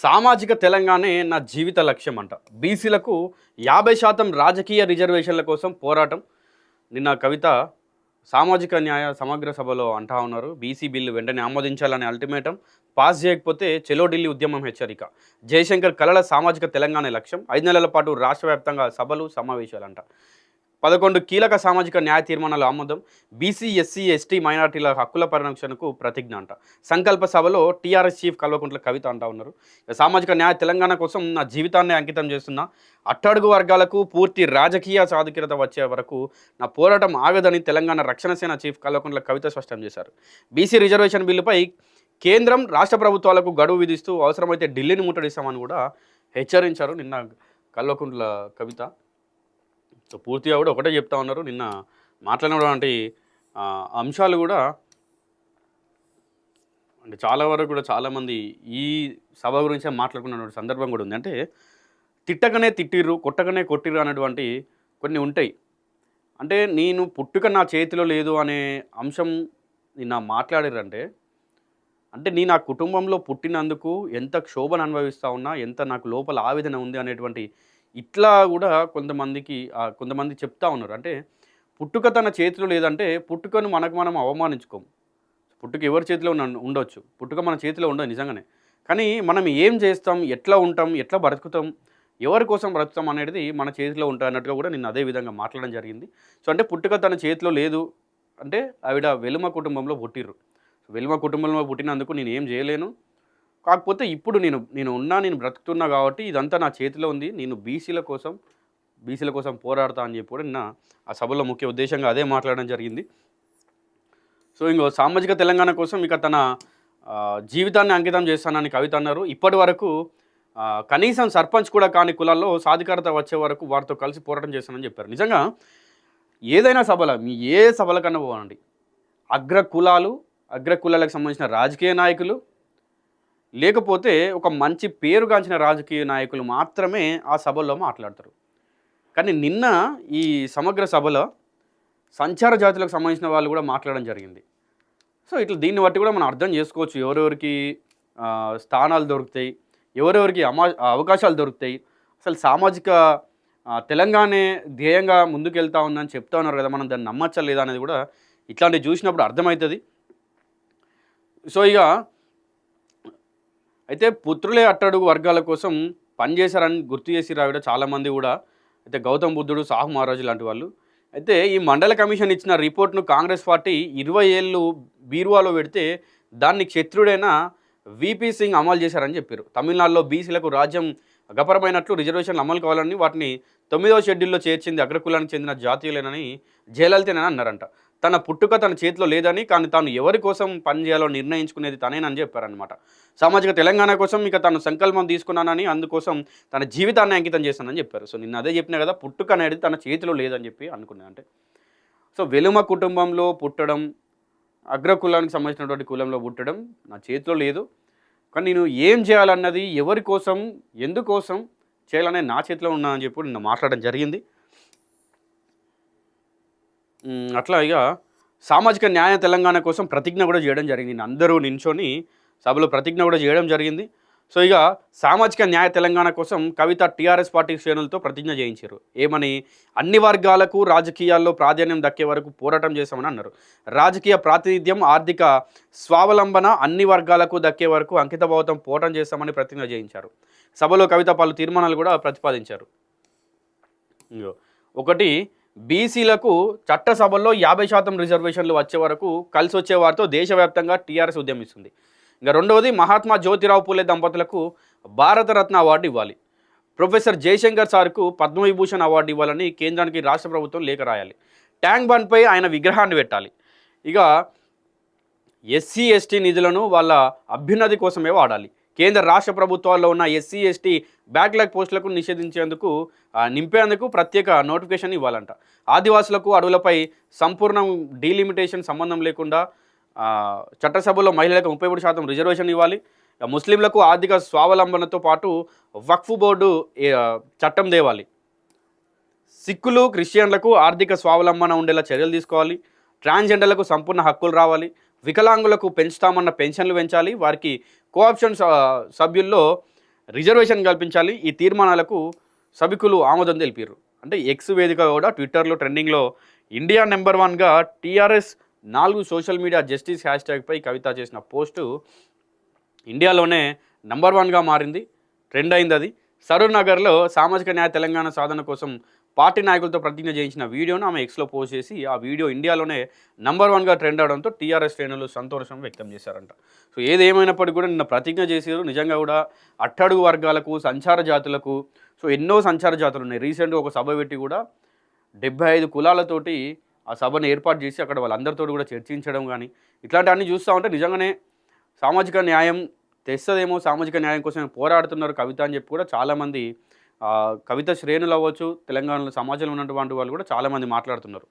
సామాజిక తెలంగాణే నా జీవిత లక్ష్యం అంట. బీసీలకు 50% రాజకీయ రిజర్వేషన్ల కోసం పోరాటం. నిన్న కవిత సామాజిక న్యాయ సమగ్ర సభలో అంటా ఉన్నారు. బీసీ బిల్లు వెంటనే ఆమోదించాలని అల్టిమేటం. పాస్ చేయకపోతే చెలో ఢిల్లీ ఉద్యమం హెచ్చరిక. జయశంకర్ కళల సామాజిక తెలంగాణ లక్ష్యం. 5 నెలల పాటు రాష్ట్ర వ్యాప్తంగా సభలు సమావేశాలంట. 11 కీలక సామాజిక న్యాయ తీర్మానాలు ఆమోదం. బీసీ, ఎస్సీ, ఎస్టీ, మైనార్టీల హక్కుల పరిరక్షణకు ప్రతిజ్ఞ అంట. సంకల్ప సభలో టీఆర్ఎస్ చీఫ్ కల్వకుంట్ల కవిత అంటా ఉన్నారు. సామాజిక న్యాయ తెలంగాణ కోసం నా జీవితాన్ని అంకితం చేస్తున్నా. అట్టడుగు వర్గాలకు పూర్తి రాజకీయ సాధికారత వచ్చే వరకు నా పోరాటం ఆగదని తెలంగాణ రక్షణ సేన చీఫ్ కల్వకుంట్ల కవిత స్పష్టం చేశారు. బీసీ రిజర్వేషన్ బిల్లుపై కేంద్రం, రాష్ట్ర ప్రభుత్వాలకు గడువు విధిస్తూ అవసరమైతే ఢిల్లీని ముట్టడిస్తామని కూడా హెచ్చరించారు నిన్న కల్వకుంట్ల కవిత. సో పూర్తిగా కూడా ఒకటే చెప్తా ఉన్నారు. నిన్న మాట్లాడినటువంటి అంశాలు కూడా అంటే చాలా వరకు కూడా చాలామంది ఈ సభ గురించే మాట్లాడుకున్నటువంటి సందర్భం కూడా ఉంది. అంటే తిట్టకనే తిట్టిర్రు, కొట్టకనే కొట్టిర్రు అనేటువంటి కొన్ని ఉంటాయి. అంటే నేను పుట్టుక నా చేతిలో లేదు అనే అంశం నిన్న మాట్లాడారంటే అంటే నేను ఆ కుటుంబంలో పుట్టినందుకు ఎంత క్షోభను అనుభవిస్తూ ఉన్నా, ఎంత నాకు లోపల ఆవేదన ఉంది అనేటువంటి ఇట్లా కూడా కొంతమంది చెప్తా ఉన్నారు. అంటే పుట్టుక తన చేతిలో లేదంటే పుట్టుకను మనకు మనం అవమానించుకోము. పుట్టుక ఎవరి చేతిలో ఉండొచ్చు, పుట్టుక మన చేతిలో ఉండదు నిజంగానే. కానీ మనం ఏం చేస్తాం, ఎట్లా ఉంటాం, ఎట్లా బ్రతుకుతాం, ఎవరి కోసం బ్రతుకుతాం అనేది మన చేతిలో ఉంటుంది అన్నట్టుగా కూడా నేను అదే విధంగా మాట్లాడడం జరిగింది. సో అంటే పుట్టుక తన చేతిలో లేదు అంటే ఆవిడ వెలుమ కుటుంబంలో పుట్టిర్రు. వెలుమ కుటుంబంలో పుట్టినందుకు నేను ఏం చేయలేను. కాకపోతే ఇప్పుడు నేను బ్రతుకుతున్నా కాబట్టి ఇదంతా నా చేతిలో ఉంది. నేను బీసీల కోసం పోరాడతా అని చెప్పి కూడా నిన్న ఆ సభలో ముఖ్య ఉద్దేశంగా అదే మాట్లాడడం జరిగింది. సో ఇంకో సామాజిక తెలంగాణ కోసం ఇక తన జీవితాన్ని అంకితం చేస్తానని కవిత అన్నారు. ఇప్పటి వరకు కనీసం సర్పంచ్ కూడా కాని కులాల్లో సాధికారత వచ్చే వరకు వారితో కలిసి పోరాటం చేస్తానని చెప్పారు. నిజంగా ఏదైనా సభల ఏ సభల కన్నా పోవండి, అగ్రకులాలకు సంబంధించిన రాజకీయ నాయకులు లేకపోతే ఒక మంచి పేరుగాంచిన రాజకీయ నాయకులు మాత్రమే ఆ సభల్లో మాట్లాడతారు. కానీ నిన్న ఈ సమగ్ర సభలో సంచార జాతులకు సంబంధించిన వాళ్ళు కూడా మాట్లాడడం జరిగింది. సో ఇట్లా దీన్ని బట్టి కూడా మనం అర్థం చేసుకోవచ్చు ఎవరెవరికి స్థానాలు దొరుకుతాయి, ఎవరెవరికి అవకాశాలు దొరుకుతాయి, అసలు సామాజిక తెలంగాణే ధ్యేయంగా ముందుకెళ్తా ఉందని చెప్తా ఉన్నారు కదా, మనం దాన్ని నమ్మచ్చా లేదా అనేది కూడా ఇట్లాంటివి చూసినప్పుడు అర్థమవుతుంది. సో ఇక అయితే పుత్రులే అట్టడుగు వర్గాల కోసం పనిచేశారని గుర్తు చేసి రావిడ చాలామంది కూడా. అయితే గౌతమ్ బుద్ధుడు, సాహు మహారాజు లాంటి వాళ్ళు. అయితే ఈ మండల కమిషన్ ఇచ్చిన రిపోర్ట్ను కాంగ్రెస్ పార్టీ 20 ఏళ్ళు బీరువాలో పెడితే దాన్ని క్షత్రుడైన విపి సింగ్ అమలు చేశారని చెప్పారు. తమిళనాడులో బీసీలకు రాజ్యం గపరమైనట్లు రిజర్వేషన్లు అమలు కావాలని వాటిని 9వ షెడ్యూల్లో చేర్చింది అగ్రకులానికి చెందిన జాతీయులేనని జయలలితేనని అన్నారంట. తన పుట్టుక తన చేతిలో లేదని, కానీ తాను ఎవరి కోసం పనిచేయాలో నిర్ణయించుకునేది తనేనని చెప్పారనమాట. సామాజిక తెలంగాణ కోసం ఇక తాను సంకల్పం తీసుకున్నానని, అందుకోసం తన జీవితాన్ని అంకితం చేస్తానని చెప్పారు. సో నిన్న అదే చెప్పినా కదా, పుట్టుక అనేది తన చేతిలో లేదని చెప్పి అనుకున్నాను. అంటే సో వెలుమ కుటుంబంలో పుట్టడం, అగ్రకులానికి సంబంధించినటువంటి కులంలో పుట్టడం నా చేతిలో లేదు, కానీ నేను ఏం చేయాలన్నది, ఎవరి కోసం, ఎందుకోసం చేయాలనే నా చేతిలో ఉన్నా అని చెప్పి నిన్న మాట్లాడడం జరిగింది. అట్లా ఇక సామాజిక న్యాయ తెలంగాణ కోసం ప్రతిజ్ఞ కూడా చేయడం జరిగింది. అందరూ నించొని సభలో ప్రతిజ్ఞ కూడా చేయడం జరిగింది. సో ఇక సామాజిక న్యాయ తెలంగాణ కోసం కవిత టీఆర్ఎస్ పార్టీ శ్రేణులతో ప్రతిజ్ఞ చేయించారు. ఏమని? అన్ని వర్గాలకు రాజకీయాల్లో ప్రాధాన్యం దక్కే వరకు పోరాటం చేస్తామని అన్నారు. రాజకీయ ప్రాతినిధ్యం, ఆర్థిక స్వావలంబన అన్ని వర్గాలకు దక్కే వరకు అంకితభావంతో పోరాటం చేస్తామని ప్రతిజ్ఞ చేయించారు. సభలో కవిత పలు తీర్మానాలు కూడా ప్రతిపాదించారు. ఒకటి, బీసీలకు చట్టసభల్లో 50% రిజర్వేషన్లు వచ్చే వరకు కలిసి వచ్చే వారితో దేశవ్యాప్తంగా టీఆర్ఎస్ ఉద్యమిస్తుంది. ఇంకా రెండవది, మహాత్మా జ్యోతిరావు పూలే దంపతులకు భారతరత్న అవార్డు ఇవ్వాలి. ప్రొఫెసర్ జయశంకర్ సార్కు పద్మవిభూషణ్ అవార్డు ఇవ్వాలని కేంద్రానికి రాష్ట్ర ప్రభుత్వం లేఖ రాయాలి. ట్యాంక్ బండ్పై ఆయన విగ్రహాన్ని పెట్టాలి. ఇక ఎస్సీ ఎస్టీ నిధులను వాళ్ళ అభ్యున్నతి కోసమే వాడాలి. కేంద్ర రాష్ట్ర ప్రభుత్వాల్లో ఉన్న ఎస్సీ ఎస్టీ బ్యాక్లాగ్ పోస్టులకు నింపేందుకు ప్రత్యేక నోటిఫికేషన్ ఇవ్వాలంట. ఆదివాసులకు అడవులపై సంపూర్ణ డీలిమిటేషన్ సంబంధం లేకుండా చట్టసభలో మహిళలకు 33% రిజర్వేషన్ ఇవ్వాలి. ముస్లింలకు ఆర్థిక స్వావలంబనతో పాటు వక్ఫ్ బోర్డు చట్టం తేవాలి. సిక్కులు, క్రిస్టియన్లకు ఆర్థిక స్వావలంబన ఉండేలా చర్యలు తీసుకోవాలి. ట్రాన్స్జెండర్లకు సంపూర్ణ హక్కులు రావాలి. వికలాంగులకు పెంచుతామన్న పెన్షన్లు పెంచాలి. వారికి కోఆప్షన్ సభ్యుల్లో రిజర్వేషన్ కల్పించాలి. ఈ తీర్మానాలకు సభికులు ఆమోదం తెలిపారు. అంటే ఎక్స్ వేదిక కూడా ట్విట్టర్లో ట్రెండింగ్లో ఇండియా నెంబర్ 1గా టీఆర్ఎస్ 4 సోషల్ మీడియా జస్టిస్ హ్యాష్ట్యాగ్పై కవిత చేసిన పోస్టు ఇండియాలోనే నంబర్ 1గా మారింది. ట్రెండ్ అయింది అది. సరూర్ నగర్లో సామాజిక న్యాయ తెలంగాణ సాధన కోసం పార్టీ నాయకులతో ప్రతిజ్ఞ చేయించిన వీడియోను ఆమె ఎక్స్లో పోస్ట్ చేసి ఆ వీడియో ఇండియాలోనే నంబర్ 1గా ట్రెండ్ అవడంతో టీఆర్ఎస్ శ్రేణులు సంతోషం వ్యక్తం చేశారంట. సో ఏదేమైనప్పటికీ కూడా నిన్న ప్రతిజ్ఞ చేశారు. నిజంగా కూడా అట్టడుగు వర్గాలకు, సంచార జాతులకు, సో ఎన్నో సంచార జాతులు ఉన్నాయి. రీసెంట్గా ఒక సభ పెట్టి కూడా 75 కులాలతోటి ఆ సభను ఏర్పాటు చేసి అక్కడ వాళ్ళందరితో కూడా చర్చించడం కానీ ఇట్లాంటివన్నీ చూస్తూ ఉంటే నిజంగానే సామాజిక న్యాయం తెస్తదేమో, సామాజిక న్యాయం కోసం పోరాడుతున్నారు కవిత అని చెప్పి కూడా చాలామంది కవిత శ్రేణులు అవ్వచ్చు, తెలంగాణలో సమాజంలో ఉన్నటువంటి వాళ్ళు కూడా చాలామంది మాట్లాడుతున్నారు.